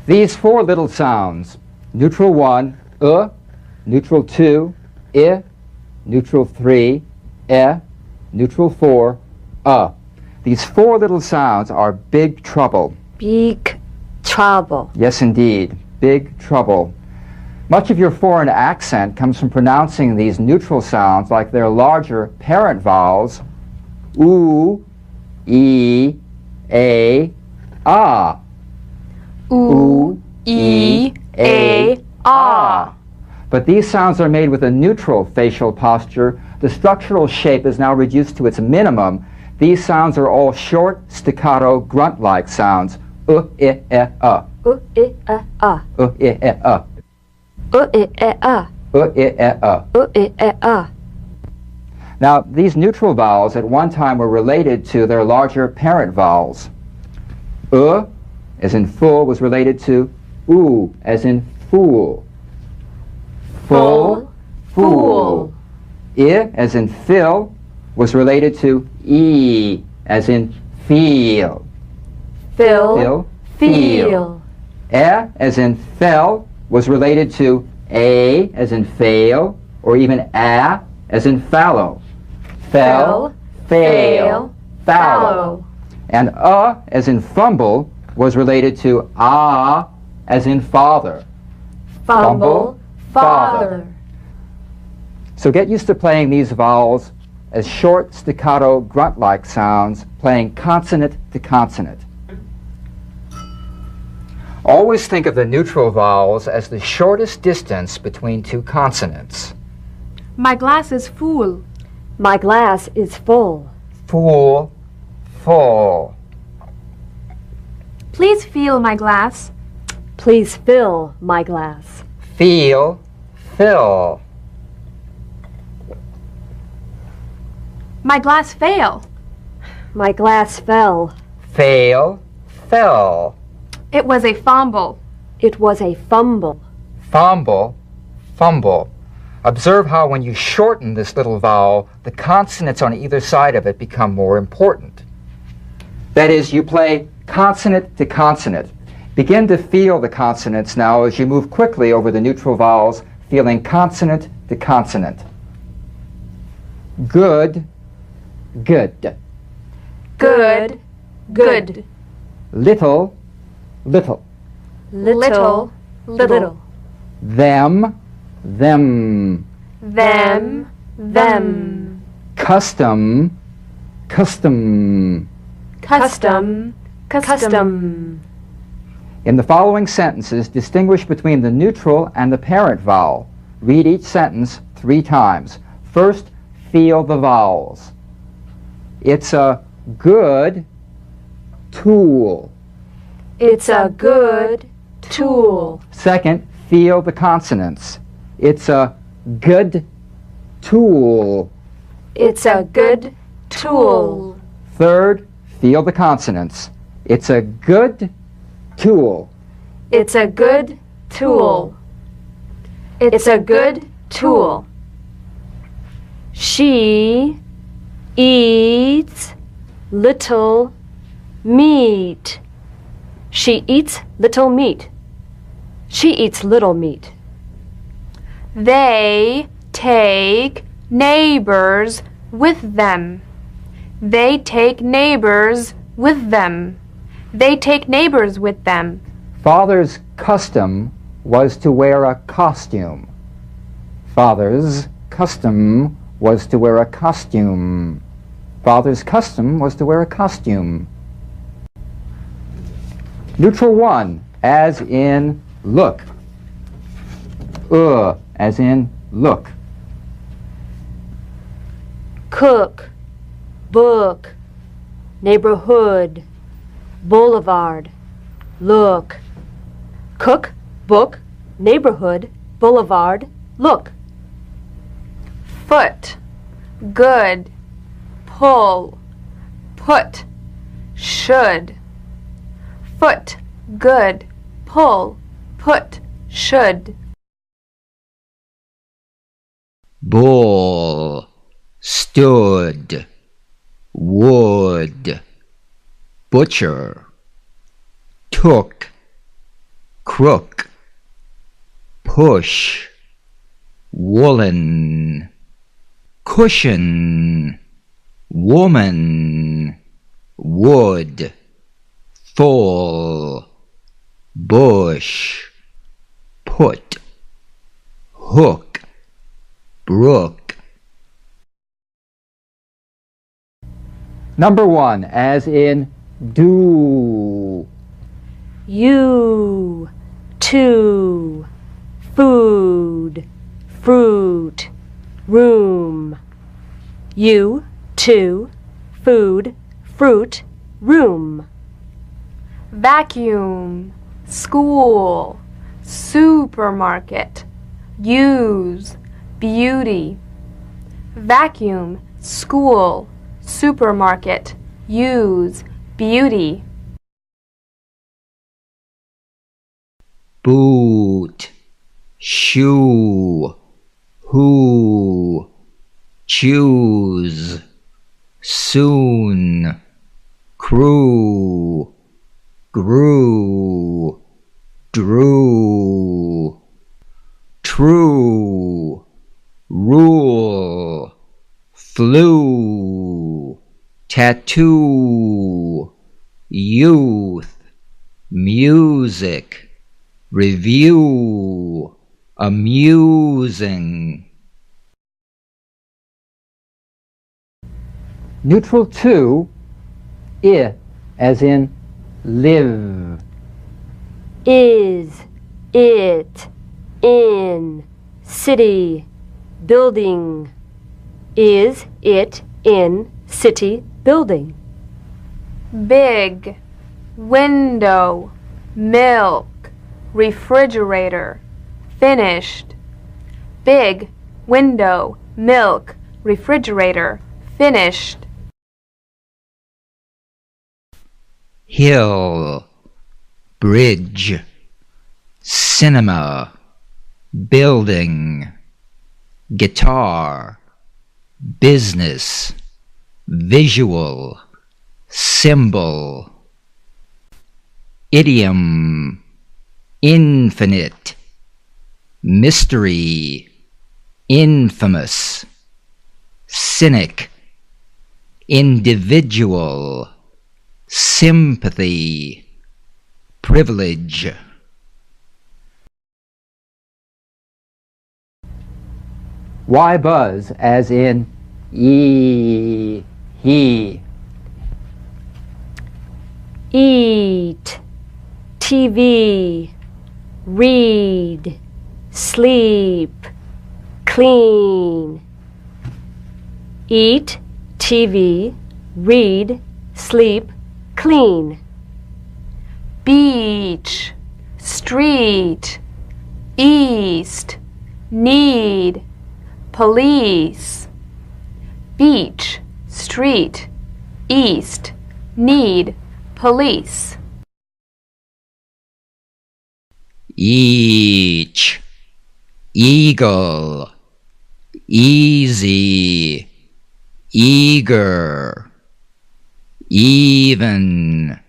These four little sounds, neutral 1, neutral 2, neutral 3, neutral 4, These four little sounds are big trouble. Big trouble. Yes, indeed, big trouble. Much of your foreign accent comes from pronouncing these neutral sounds like their larger parent vowels, oo, e, a, ah. Oo, e, a, ah. But these sounds are made with a neutral facial posture. The structural shape is now reduced to its minimum. These sounds are all short, staccato, grunt-like sounds. I, e, I, a. I, e, I, I, e, I. I, e, I. Now, these neutral vowels at one time were related to their larger parent vowels. As in full, was related to oo, as in fool. Full, fool. I, as in fill, was related to e, as in feel. Fill, feel. As in fell, was related to a, as in fail, or even a, as in fallow. Fell, fail, fallow. And as in fumble, was related to as in father. Fumble, father. So get used to playing these vowels as short, staccato, grunt-like sounds, playing consonant to consonant. Always think of the neutral vowels as the shortest distance between two consonants. My glass is full. My glass is full. Fool, full. Please fill my glass. Please fill my glass. Feel, fill. My glass fail. My glass fell. Fail, fell. It was a fumble. It was a fumble. Fumble, fumble. Observe how when you shorten this little vowel, the consonants on either side of it become more important. That is, you play consonant to consonant. Begin to feel the consonants now as you move quickly over the neutral vowels, feeling consonant to consonant. Good, good. Good, good. Little, little. Little, little. Them, them. Them, them. Custom, custom. Custom, custom. In the following sentences, distinguish between the neutral and the parent vowel. Read each sentence 3 times. First, feel the vowels. It's a good tool. It's a good tool. Second, feel the consonants. It's a good tool. It's a good tool. Third, feel the consonants. It's a good tool. It's a good tool. It's a good tool. She eats little meat. She eats little meat. She eats little meat. They take neighbors with them. They take neighbors with them. They take neighbors with them. Father's custom was to wear a costume. Father's custom was to wear a costume. Father's custom was to wear a costume. Neutral 1, as in look. As in look. Cook, book, neighborhood, boulevard, look. Cook, book, neighborhood, boulevard, look. Foot, good, pull, put, should. Foot, good, pull, put, should. Bull, stood, wood, butcher, took, crook, push, woolen, cushion, woman, wood, full, bush, put, hook, brook. Number 1, as in do. You, to, food, fruit, room. You, to, food, fruit, room. Vacuum, school, supermarket, use, beauty. Vacuum, school, supermarket, use, beauty. Boot, shoe, who, choose, soon, crew, grew, drew, true, rule, flew, tattoo, youth, music, review, amusing. Neutral 2, I, as in live. Is, it, in, city, building. Is, it, in, city, building. Big, window, milk, refrigerator, finished. Big, window, milk, refrigerator, finished. Hill, bridge, cinema, building, guitar, business, visual, symbol. Idiom, infinite, mystery, infamous, cynic, individual, sympathy, privilege. Why buzz, as in he. Eat, TV, read, sleep, clean. Eat, TV, read, sleep, clean. Beach, street, east, need, police. Beach, street, east, need, police. Each, eagle, easy, eager, even,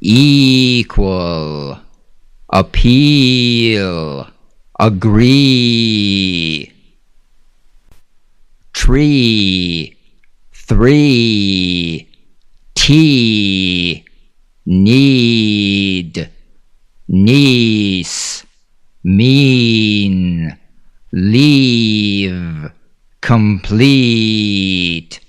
equal, appeal, agree. Tree, three, tea, need, niece, mean, leave, complete.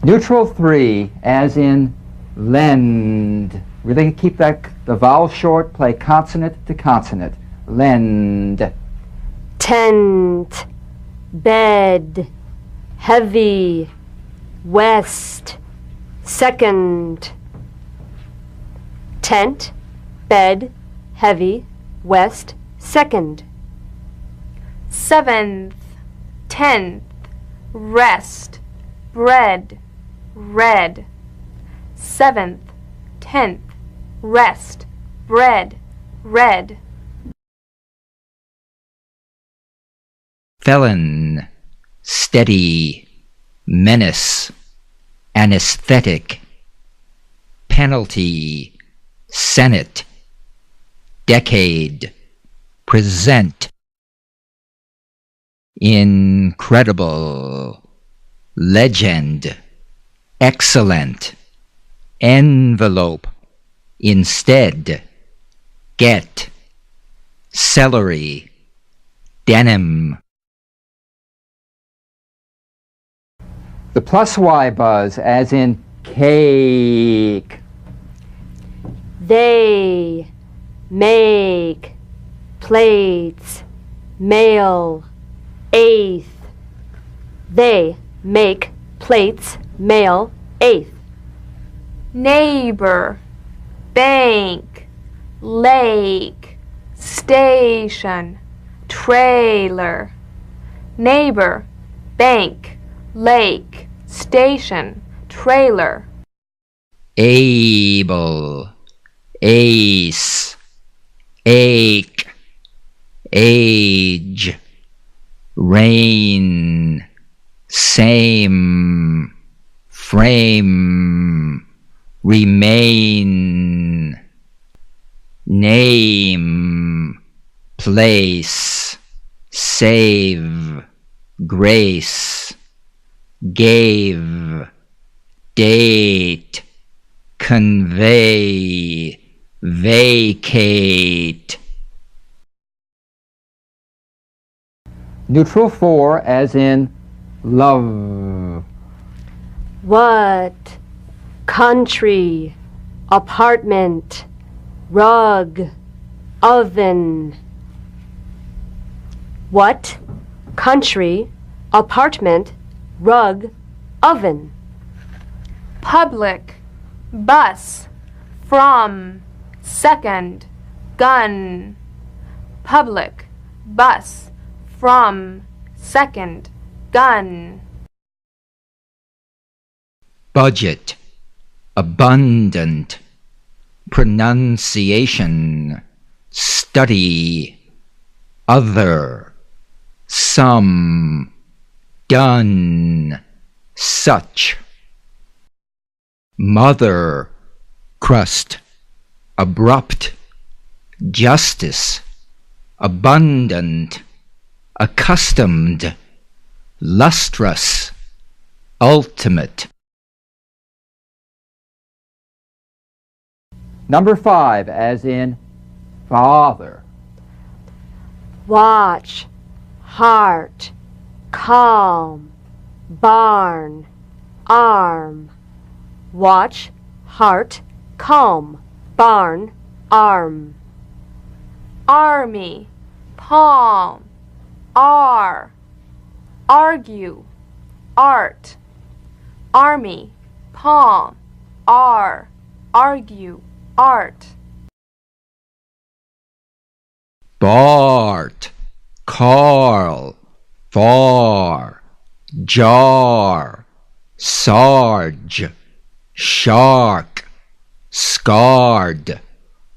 Neutral 3, as in lend. Really keep the vowel short, play consonant to consonant. Lend. Tent, bed, heavy, west, second. Tent, bed, heavy, west, second. 7th, 10th, rest, bread, red. 7th, 10th, rest, bread, red. Felon, steady, menace, anesthetic, penalty, Senate, decade, present, incredible, legend, excellent, envelope, instead, get, celery, denim. The plus Y buzz, as in cake. They make plates, mail, eighth. They make plates, mail, eighth. Neighbor, bank, lake, station, trailer. Neighbor, bank, lake, station, trailer. Able, ace, ache, age, rain, same, frame, remain, name, place, save, grace, gave, date, convey, vacate. Neutral 4, as in love. What? Country, apartment, rug, oven. What? Country, apartment, rug, oven. Public, bus, from, second, gun. Public, bus, from, second, gun. Budget, abundant, pronunciation, study, other, some, done, such. Mother, crust, abrupt, justice, abundant, accustomed, lustrous, ultimate. Number 5, as in father. Watch, heart, calm, barn, arm. Watch, heart, calm, barn, arm. Army, palm, argue, art. Army, palm, argue, art. Bart, Carl, far, jar, sarge, shark, scarred,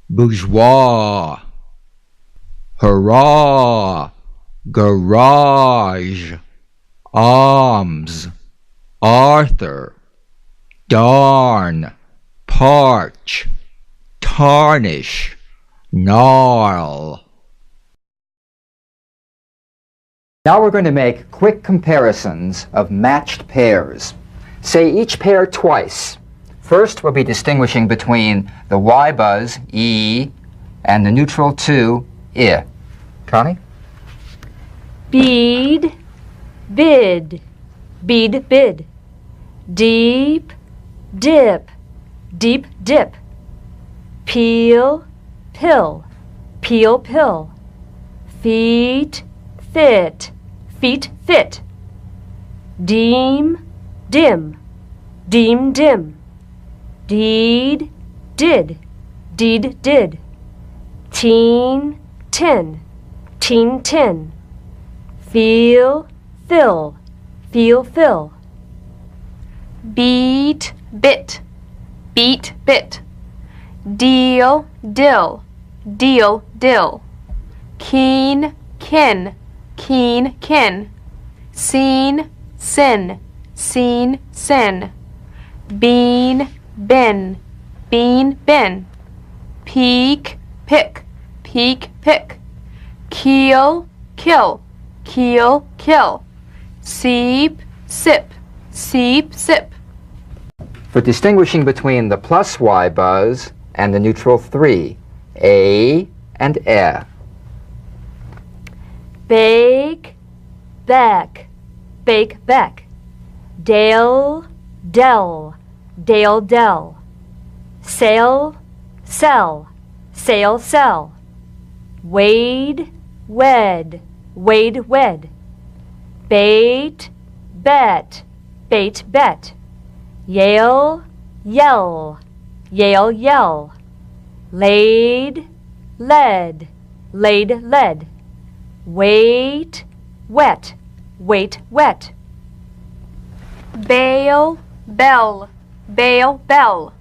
bourgeois, hurrah, garage, arms, Arthur, darn, parch, tarnish, gnarl. Now we're going to make quick comparisons of matched pairs. Say each pair twice. First, we'll be distinguishing between the Y buzz, E, and the neutral 2, I. Connie? Bead, bid, bead, bid. Deep, dip, deep, dip. Peel, pill, peel, pill. Feet, fit, feet, fit. Deem, dim, deem, dim. Deed, did, deed, did. Teen, tin, teen, tin. Feel, fill, feel, fill. Beat, bit, beat, bit. Deal, dill, deal, dill. Keen, kin, keen, kin. Seen, sin, seen, sin. Bean, bin, bean, bin. peak, pick, peak, pick. Keel, kill, keel, kill. Seep, sip, seep, sip. For distinguishing between the plus Y buzz and the neutral 3, A and E. Bake, back, bake, back. Dale, dell, dale, dell. Sail, sell, sail, sell. Wade, wed, wade, wed. Bait, bet, bait, bet. Yale, yell, yale, yell. Laid, led, laid, led. Wait, wet, wait, wet. Bail, bell, bail, bell.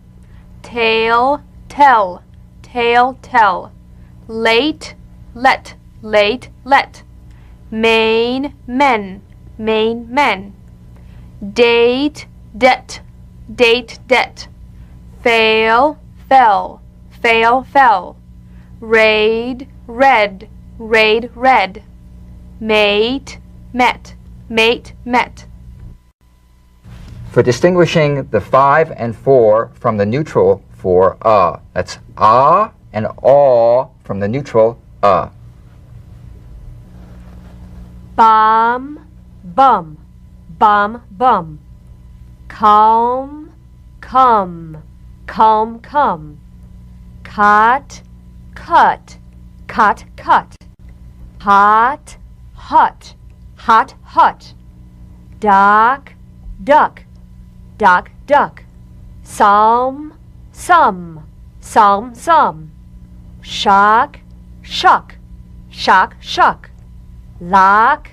Tail, tell, tail, tell. Late, let, late, let. Main, men, main, men. Date, debt, date, debt. Fail, fell, fail, fell. Raid, red, raid, red. Mate, met, mate, met. For distinguishing the 5 and 4 from the neutral for that's and aw from the neutral Bomb, bum, bomb, bum. Calm, come, calm, come. Cut, cut, cut, cut. Hot, hot, hot, hot. Duck, duck, duck, duck. Some, some, some. Shock, shock, shock, shock. Lock,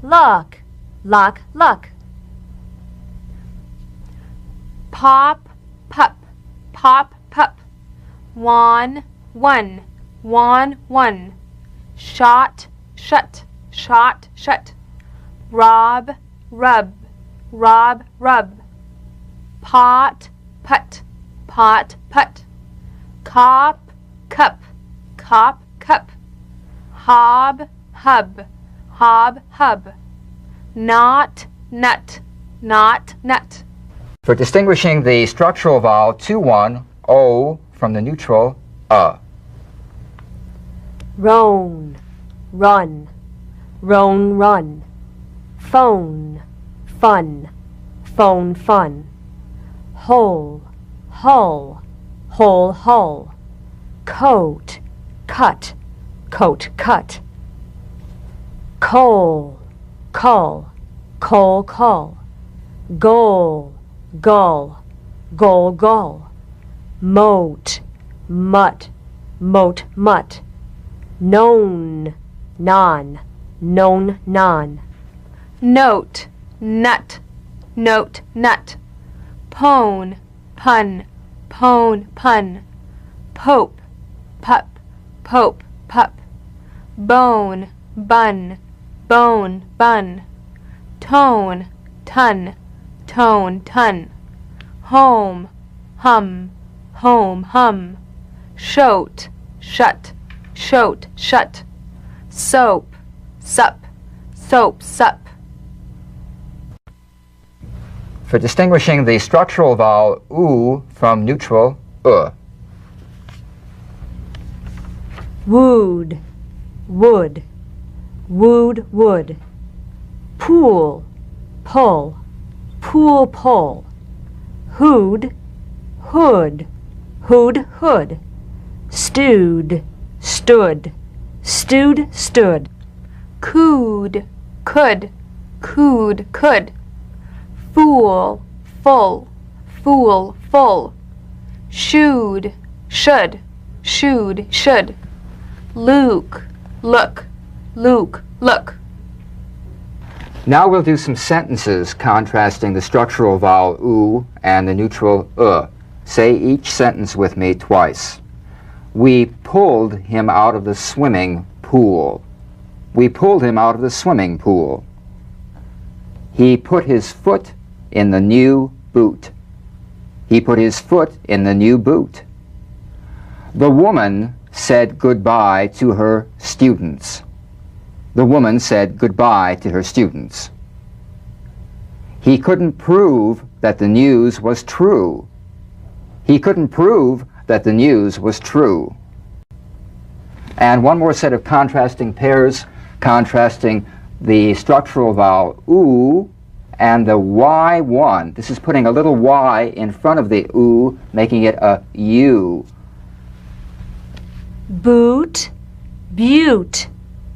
lock, lock, lock. Pop, pup, pop, pup. One, one, one. Shot, shut, shot, shut. Rob, rub, rob, rub. Pot, put, pot, put. Cop, cup, cop, cup. Hob, hub, hob, hub. Knot, nut, knot, nut. For distinguishing the structural vowel 2-1, O, from the neutral Roan, run, roan, run. Phone, fun, phone, fun. Hole, hull, hole, hull. Coat, cut, coat, cut. Coal, cull, coal, cull. Goal, gull, goal, gull. Moat, mutt, moat, mutt. Known, non, known, non. Note, nut, note, nut. Pone, pun, pone, pun. Pope, pup, pope, pup. Bone, bun, bone, bun. Tone, ton, tone, ton. Home, hum, home, hum. Shoat, shut, shoat, shut. Soap, sup, soap, sup. For distinguishing the structural vowel oo from neutral Wooed, wood, wooed, wood. Pool, pull, pool, pull. Hood, hood, hood, hood. Stewed, stood, stewed, stood. Cooed, could, cooed, could. Fool, full, fool, full. Shoed, should, shoed, should. Luke, look, Luke, look. Now we'll do some sentences contrasting the structural vowel oo and the neutral Say each sentence with me twice. We pulled him out of the swimming pool. We pulled him out of the swimming pool. He put his foot in the new boot. He put his foot in the new boot. The woman said goodbye to her students. The woman said goodbye to her students. He couldn't prove that the news was true. He couldn't prove that the news was true. And one more set of contrasting pairs, contrasting the structural vowel oo and the Y1. This is putting a little Y in front of the oo, making it a U. Boot, butte,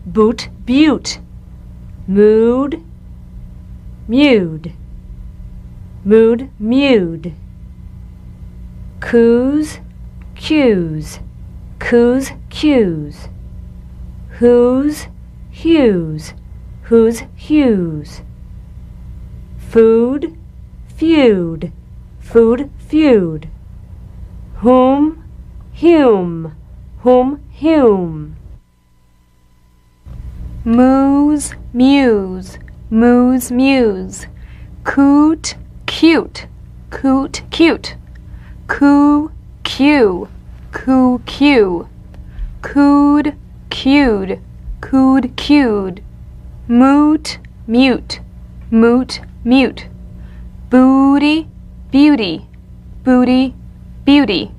boot, butte. Mood, mewed, mood, mewed. Coos, cues, coos, cues. Whose, hues, whose, hues. Food, feud, food, feud. Whom, whom, whom. Moose, muse, moose, muse. Coot, cute, coot, cute. Coo, cue, coo, cue. Cooed, cued, cooed, cued. Moot, mute, moot, mute. Booty, beauty, booty, beauty.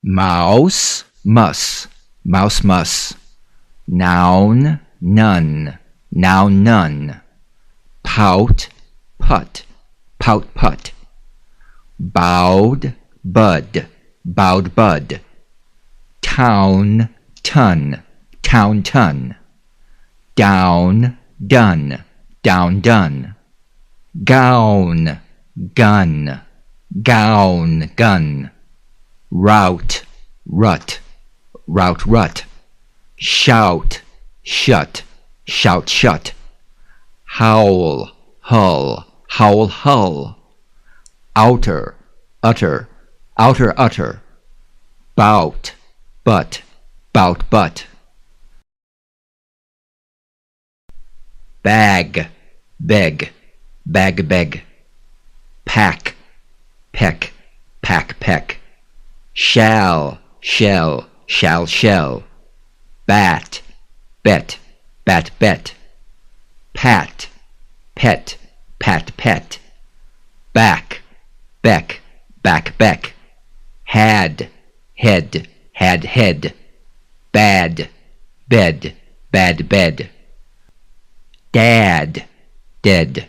Mouse, muss, mouse, muss. Noun, none, noun, none. Pout, put, pout, put. Bowed, bud, bowed, bud. Town, ton, town, ton. Down, done, down, done. Gown, gun, gown, gun. Route, rut, route, rut. Shout, shut, shout, shut. Howl, hull, howl, hull. Outer, utter, outer, utter. Bout, butt, bout, butt. Bag, beg, bag, beg. Pack, peck, pack, peck. Shall, shell, shall, shell. Bat, bet, bat, bet. Pat, pet, pat, pet. Back, beck, back, beck. Had, head, had, head. Bad, bed, bad, bed. Dad, dead,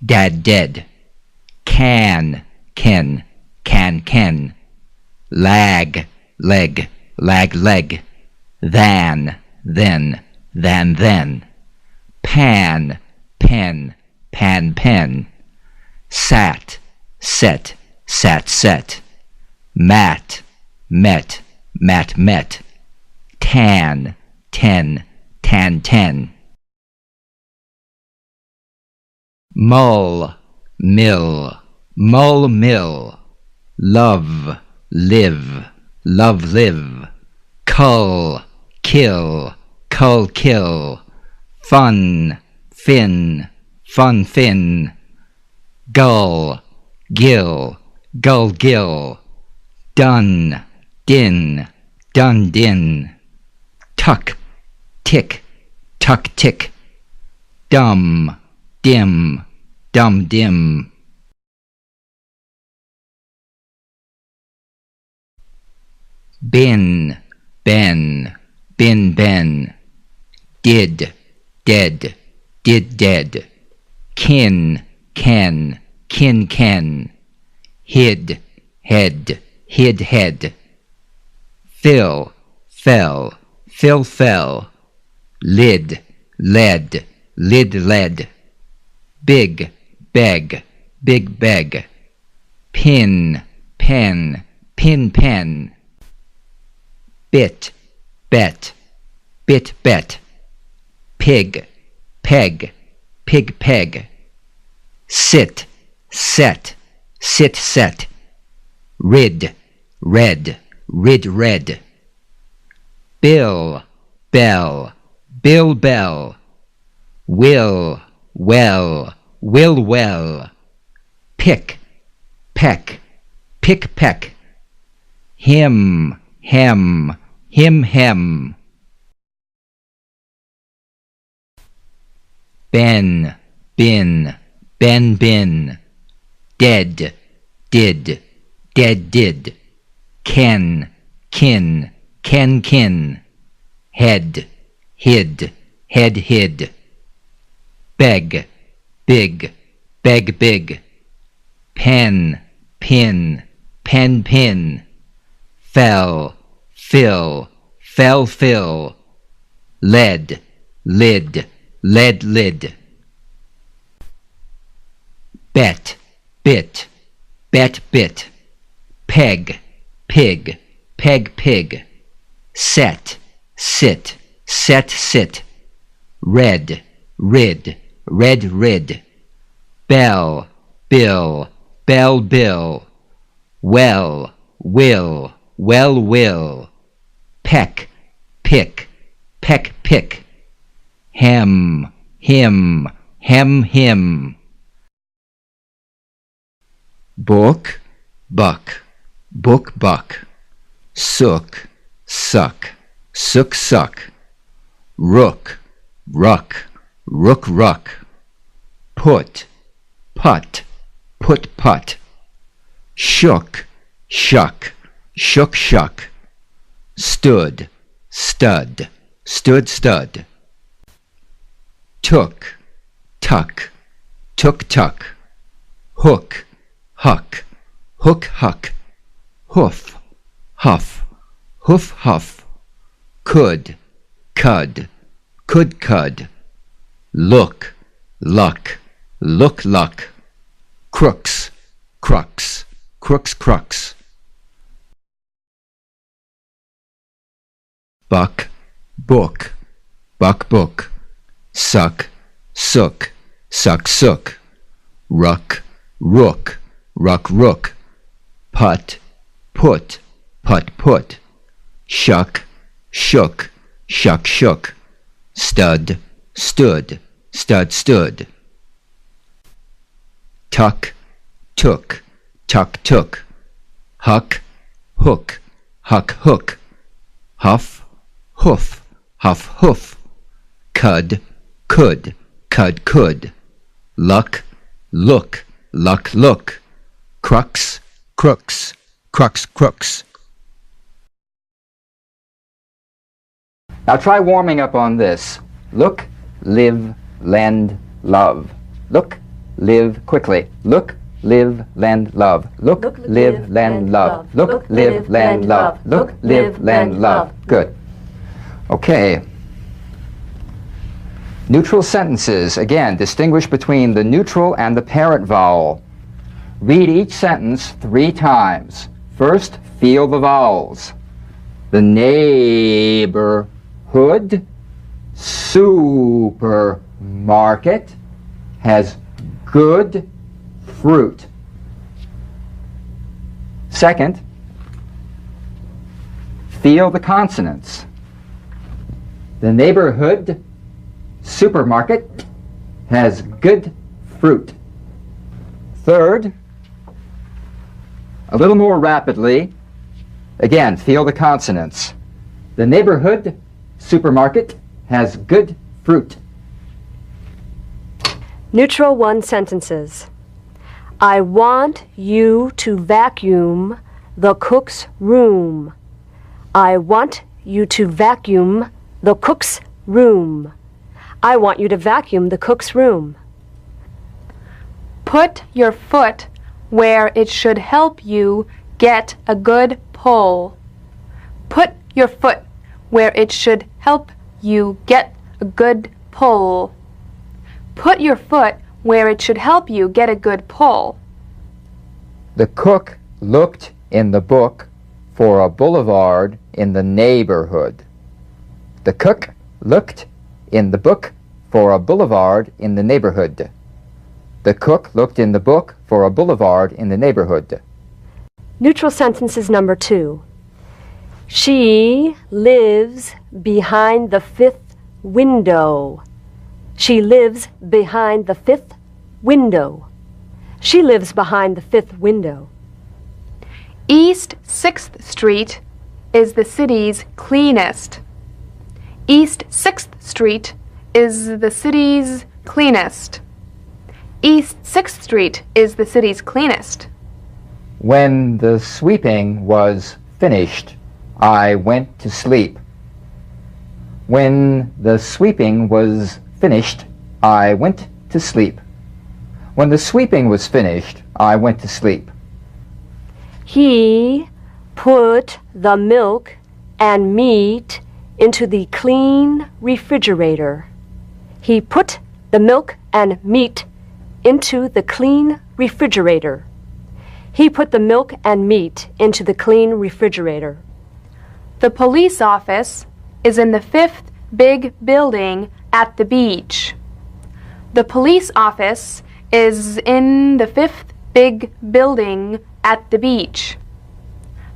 dad, dead. Can, ken, can, ken. Lag, leg, lag, leg. Than, then, then. Pan, pen, pan, pen. Sat, set, sat, set. Mat, met, mat, met. Tan, ten, tan, ten. Mull, mill, mull, mill. Love, live, love, live. Cull, kill, cull, kill. Fun, fin, fun, fin. Gull, gill, gull, gill. Dun, din, dun, din. Tuck, tick, tuck, tick. Dumb, dim, dum, dim. Bin, ben, bin, ben. Did, dead, did, dead. Kin, ken, kin, ken. Hid, head, hid, head. Fill, fell, fill, fell. Lid, led, lid, led. Big, beg, big, beg. Pin, pen, pin, pen. Bit, bet, bit, bet. Pig, peg, pig, peg. Sit, set, sit, set. Rid, red, rid, red. Bill, bell, bill, bell. Will, well, will, well. Pick, peck, pick, peck. Him, hem, him, hem. Ben, bin, ben, bin. Dead, did, dead, did. Ken, kin, ken, kin. Head, hid, head, hid. Beg, big, beg, big. Pen, pin, pen, pin. Fell, fill, fell, fill. Lead, lid, lead, lid. Bet, bit, bet, bit. Peg, pig, peg, pig. Set, sit, set, sit. Red, rid, red, rid. Bell, bill, bell, bill. Well, will, well, will. Peck, pick, peck, pick. Hem, him, hem, him. Book, buck, book, buck. Sook, suck, sook, suck. Rook, ruck, rook, ruck. Put, put, put, put. Shook, shuck, shook, shuck. Stood, stud, stood, stud. Took, tuck, took, tuck. Hook, huck, hook, huck. Hoof, huff, hoof, huff. Could, cud, could, cud. Look, luck, look, luck. Crooks, crux, crooks, crux. Buck, book, buck, book. Suck, sook, suck, sook. Ruck, rook, ruck, rook. Put, put, put. Shuck, shook, shuck, shook. Stud, stood, stud, stood. Tuck, took, tuck, took. Huck, hook, huck, hook. Huff, hoof, huff, hoof. Cud, could, cud, could. Luck, look, luck, look. Crux, crooks, crux, crooks. Now try warming up on this. Look, live, lend, love. Look, live, quickly. Look, live, lend, love. Look, live, lend, love. Look, live, lend, love. Look, live, lend, love. Good. Okay. Neutral sentences. Again, distinguish between the neutral and the parent vowel. Read each sentence 3 times. First, feel the vowels. The neighborhood supermarket has good fruit. Second, feel the consonants. The neighborhood supermarket has good fruit. Third, a little more rapidly, again, feel the consonants. The neighborhood supermarket has good fruit. Neutral 1 sentences. I want you to vacuum the cook's room. I want you to vacuum the cook's room. I want you to vacuum the cook's room. Put your foot where it should help you get a good pull. Put your foot where it should help you get a good pull. Put your foot where it should help you get a good pull. The cook looked in the book for a boulevard in the neighborhood. The cook looked in the book for a boulevard in the neighborhood. The cook looked in the book for a boulevard in the neighborhood. Neutral sentences number 2. She lives behind the 5th window. She lives behind the 5th window. She lives behind the fifth window. East 6th Street is the city's cleanest. East 6th Street is the city's cleanest. East 6th Street is the city's cleanest. When the sweeping was finished, I went to sleep. When the sweeping was finished, I went to sleep. When the sweeping was finished, I went to sleep. He put the milk and meat into the clean refrigerator. He put the milk and meat into the clean refrigerator. He put the milk and meat into the clean refrigerator. The police office is in the 5th big building at the beach. The police office is in the 5th big building at the beach.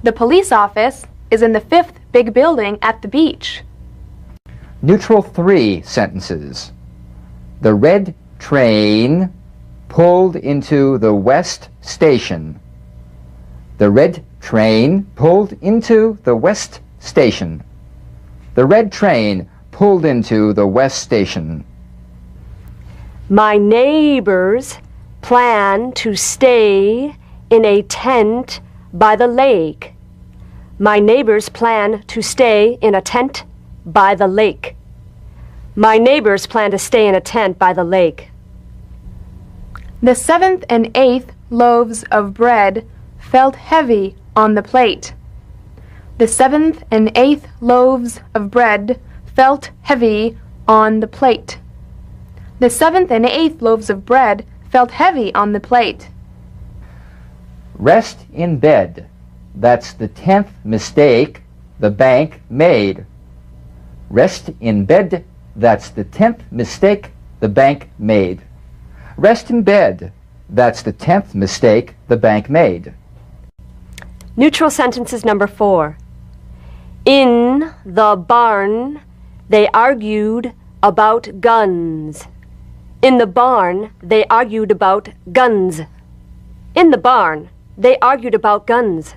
The police office is in the 5th big building at the beach. Neutral 3 sentences. The red train pulled into the West Station. The red train pulled into the West Station. The red train pulled into the West Station. My neighbors plan to stay in a tent by the lake. My neighbors plan to stay in a tent by the lake. My neighbors plan to stay in a tent by the lake. The 7th and 8th loaves of bread felt heavy on the plate. The 7th and 8th loaves of bread felt heavy on the plate. The 7th and 8th loaves of bread felt heavy on the plate. Rest in bed. That's the 10th mistake the bank made. Rest in bed. That's the 10th mistake the bank made. Rest in bed. That's the 10th mistake the bank made. Neutral sentences number 4. In the barn, they argued about guns. In the barn, they argued about guns. In the barn, they argued about guns.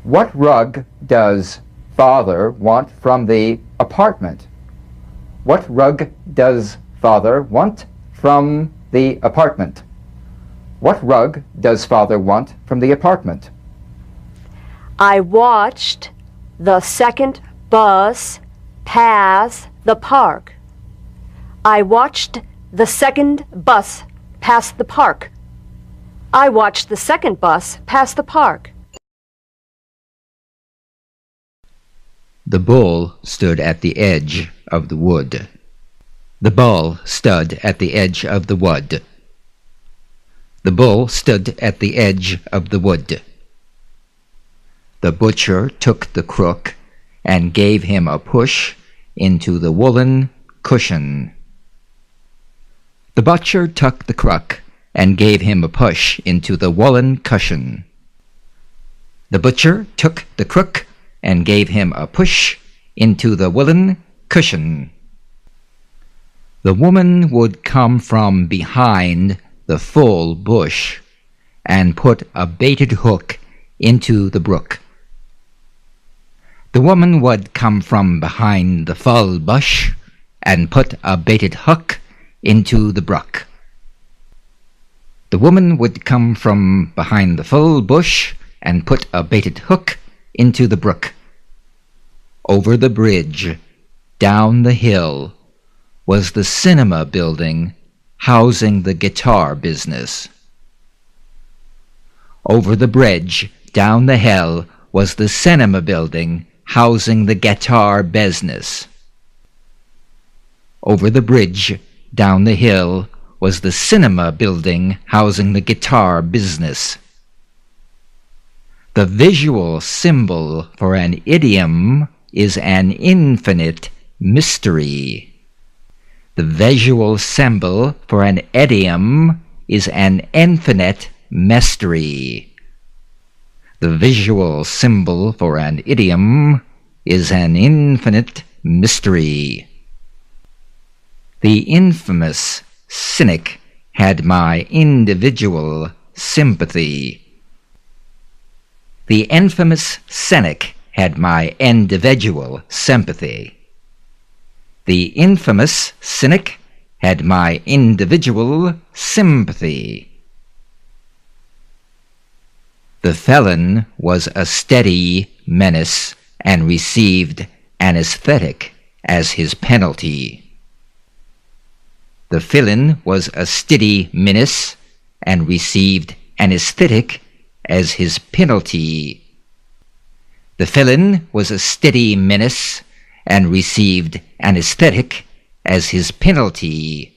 What rug does Father want from the apartment? What rug does Father want from the apartment? What rug does Father want from the apartment? I watched the second bus pass the park. I watched the second bus pass the park. I watched the second bus pass the park. The bull stood at the edge of the wood. The bull stood at the edge of the wood. The bull stood at the edge of the wood. The butcher took the crook and gave him a push into the woolen cushion. The butcher took the crook and gave him a push into the woolen cushion. The butcher took the crook and gave him a push into the woolen cushion. The woman would come from behind the full bush and put a baited hook into the brook. The woman would come from behind the full bush and put a baited hook into the brook. The woman would come from behind the full bush and put a baited hook into the brook. Over the bridge, down the hill, was the cinema building housing the guitar business. Over the bridge, down the hill, was the cinema building housing the guitar business. Over the bridge, down the hill, was the cinema building housing the guitar business. The visual symbol for an idiom is an infinite mystery. The visual symbol for an idiom is an infinite mystery. The visual symbol for an idiom is an infinite mystery. The infamous cynic had my individual sympathy. The infamous cynic had my individual sympathy. The infamous cynic had my individual sympathy. The felon was a steady menace and received anesthetic as his penalty. The felon was a steady menace and received anesthetic as his penalty. The felon was a steady menace and received anesthetic as his penalty.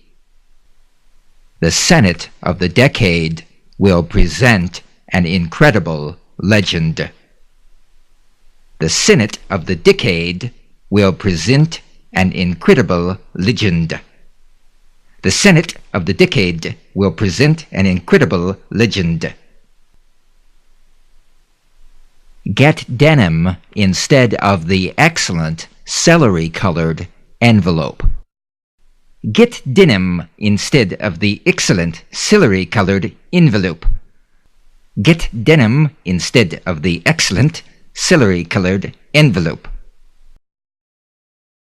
The Senate of the decade will present an incredible legend. The Senate of the decade will present an incredible legend. The Senate of the decade will present an incredible legend. Get denim instead of the excellent celery-colored envelope. Get denim instead of the excellent celery-colored envelope. Get denim instead of the excellent celery-colored envelope.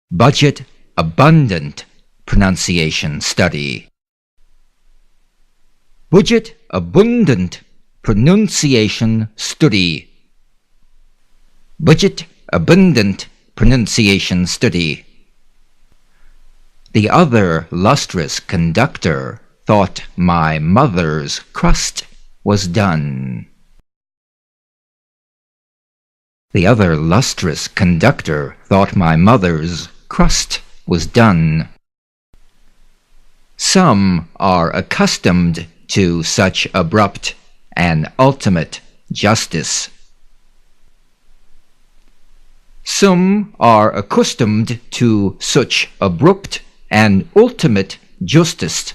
Budget abundant pronunciation study. Budget abundant pronunciation study. Budget abundant pronunciation study. The other lustrous conductor thought my mother's crust was done. The other lustrous conductor thought my mother's crust was done. Some are accustomed to such abrupt and ultimate justice. Some are accustomed to such abrupt and ultimate justice.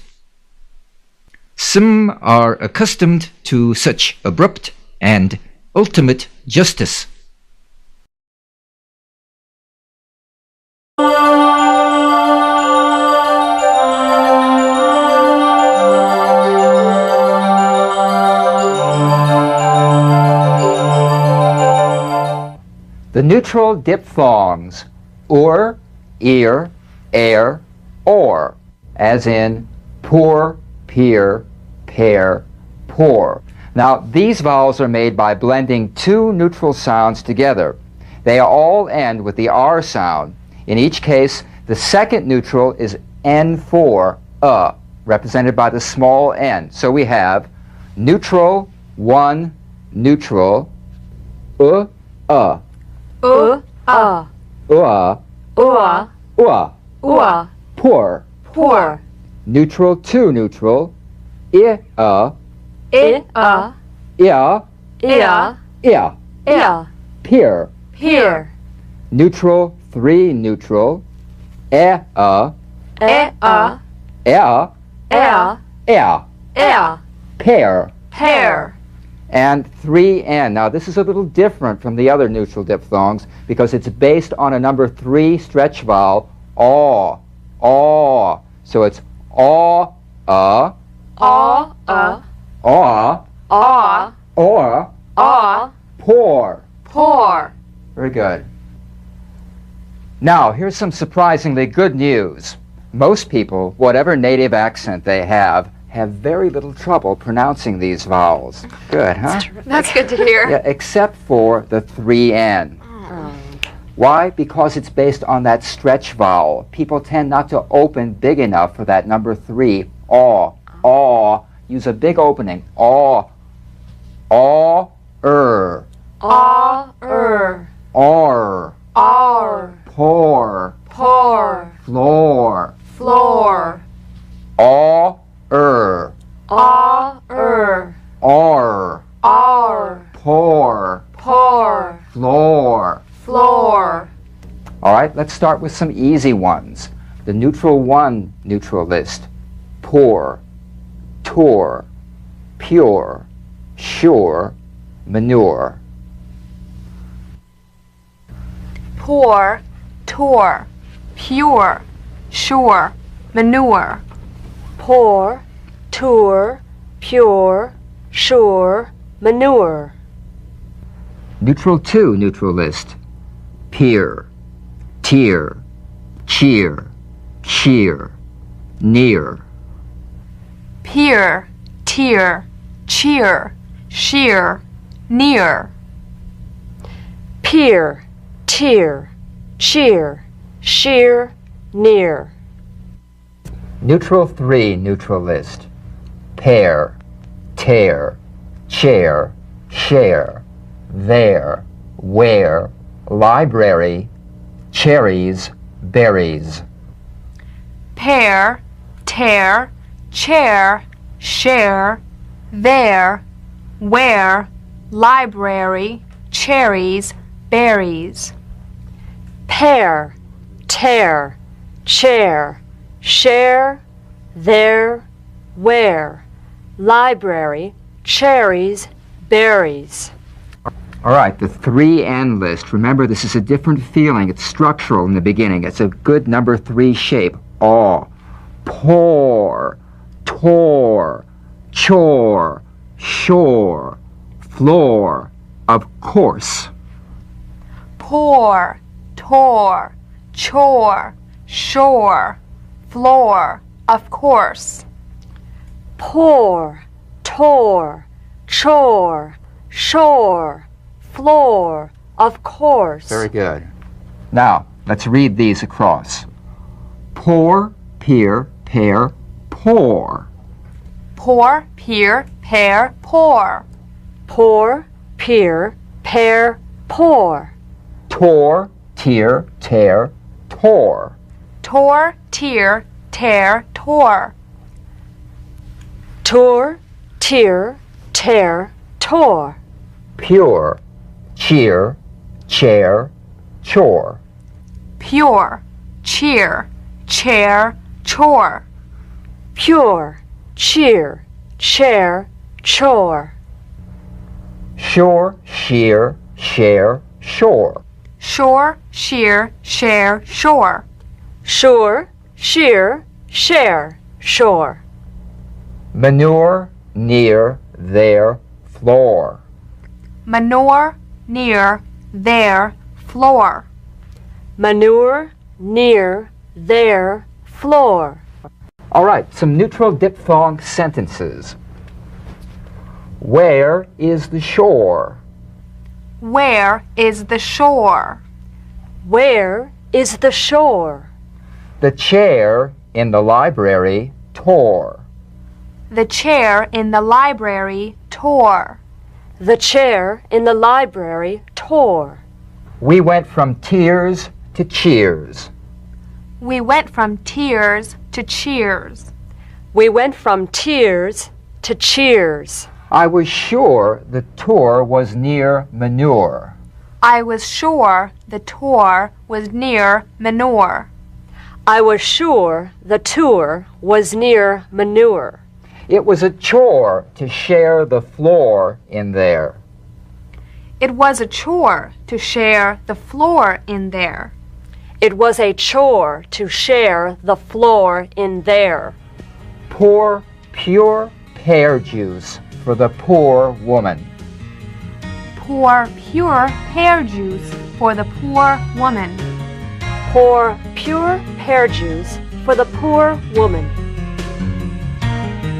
Some are accustomed to such abrupt and ultimate justice. The neutral diphthongs or, ear, air, or, as in poor, peer, pair, poor. Now, these vowels are made by blending two neutral sounds together. They all end with the R sound. In each case, the second neutral is N4, represented by the small n. So we have neutral, one, neutral, poor, neutral, two, neutral, peer, neutral, three, neutral, pair, and 3N. Now this is a little different from the other neutral diphthongs because it's based on a number 3 stretch vowel, aw. So it's aw, or, poor. Very good. Now, here's some surprisingly good news. Most people, whatever native accent they have very little trouble pronouncing these vowels. Good, huh? That's good to hear. Yeah, except for the 3N. Why? Because it's based on that stretch vowel. People tend not to open big enough for that number 3. Aw. Use a big opening. Aw. Or. Poor. Floor. Or. Poor. Floor. All right, let's start with some easy ones. The neutral one neutral list. Poor, tour, pure, sure, manure. Poor, tour, pure, sure, manure. Poor, tour, pure, sure, manure. Neutral 2, neutral list. Peer, tear, cheer, sheer, near. Peer, tear, cheer, sheer, near. Peer, tear, cheer, sheer, near. Neutral 3, neutral list. Pair, tear, chair, share, there, where, library, cherries, berries. Pair, tear, chair, share, there, where, library, cherries, berries. Pair, tear, chair, share, there, where, library, cherries, berries. All right, the 3N list. Remember, this is a different feeling. It's structural in the beginning. It's a good number 3 shape. Aw, pour, tore, chore, shore, floor, of course. Pour, tore, chore, shore, floor, of course. Pour, tore, chore, shore, floor, of course. Very good. Now, let's read these across. Pour, peer, pair, pour. Pour, peer, pair, pour. Pour, peer, pair, pour. Tore, tear, tear, tore. Tore, tear, tear, tore. Tour, tear, tear, tore. Pure, cheer, chair, chore. Pure, cheer, chair, chore. Pure, cheer, chair, chore. Shore, sheer, share, shore. Shore, sheer, share, shore. Sure, sheer, share, shore. Manure, near, there, floor. Manure, near, there, floor. Manure, near, there, floor. All right, some neutral diphthong sentences. Where is the shore? Where is the shore? Where is the shore? The chair in the library tore. The chair in the library tore. The chair in the library tore. We went from tears to cheers. We went from tears to cheers. We went from tears to cheers. I was sure the tour was near manure. I was sure the tour was near manure. I was sure the tour was near manure. It was a chore to share the floor in there. It was a chore to share the floor in there. It was a chore to share the floor in there. Pour pure pear juice for the poor woman. Pour pure pear juice for the poor woman. Pour pure pear juice for the poor woman.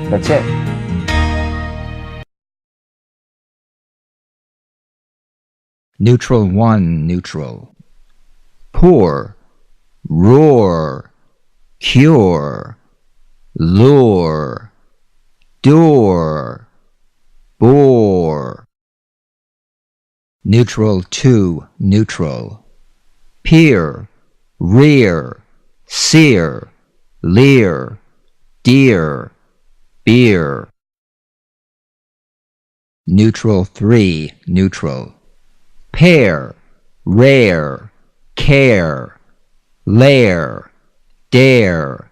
That's it. Neutral 1, neutral. Pour, roar, cure, lure, door, bore. Neutral 2, neutral. Peer, rear, sear, leer, dear, beer. Neutral 3, neutral. Pair, rare, care, lair, dare,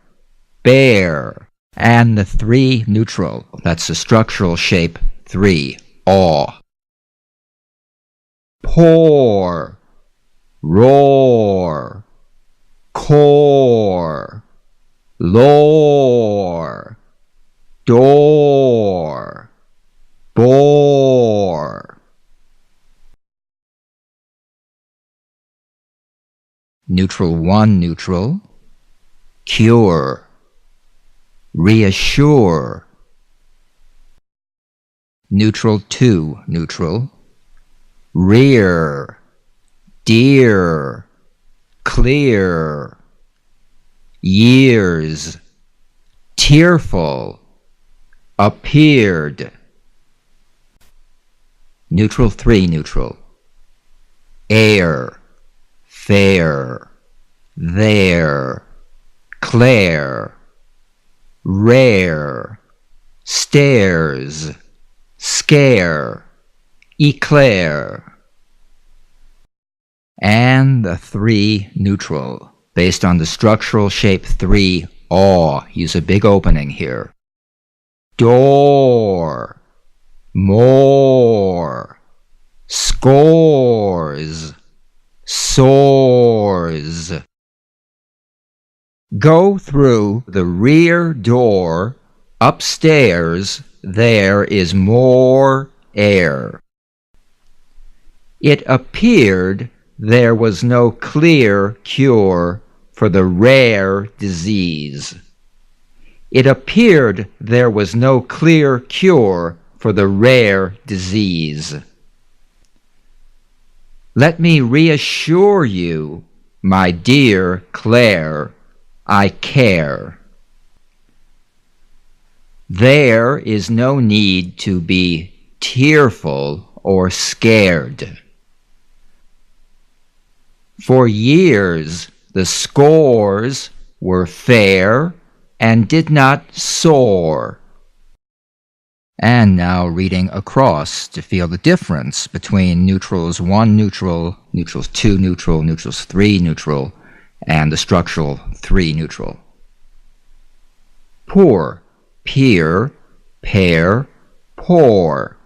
bear. And the 3 neutral, that's the structural shape 3, aw. Pour, roar, core, lore, door, bore. Neutral 1, neutral. Cure, reassure. Neutral 2, neutral. Rear, dear, clear. Years, tearful, appeared. Neutral 3, neutral. Air, fair, there, Claire, rare, stairs, scare, eclair. And the 3, neutral, based on the structural shape 3, aw. Use a big opening here. Door, more, scores, soars. Go through the rear door, upstairs, there is more air. It appeared there was no clear cure for the rare disease. It appeared there was no clear cure for the rare disease. Let me reassure you, my dear Claire, I care. There is no need to be tearful or scared. For years, the scores were fair and did not soar. And now reading across to feel the difference between neutrals 1 neutral, neutrals 2 neutral, neutrals 3 neutral, and the structural 3 neutral. Poor, peer, pair, poor.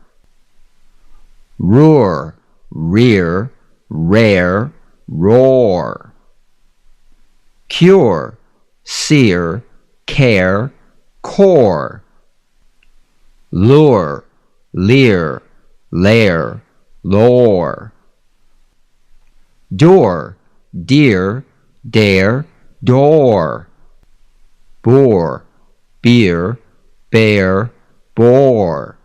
Roar, rear, rare, roar. Cure, sear, care, core. Lure, leer, lair, lore. Door, dear, dare, door. Bore, beer, bear, bore.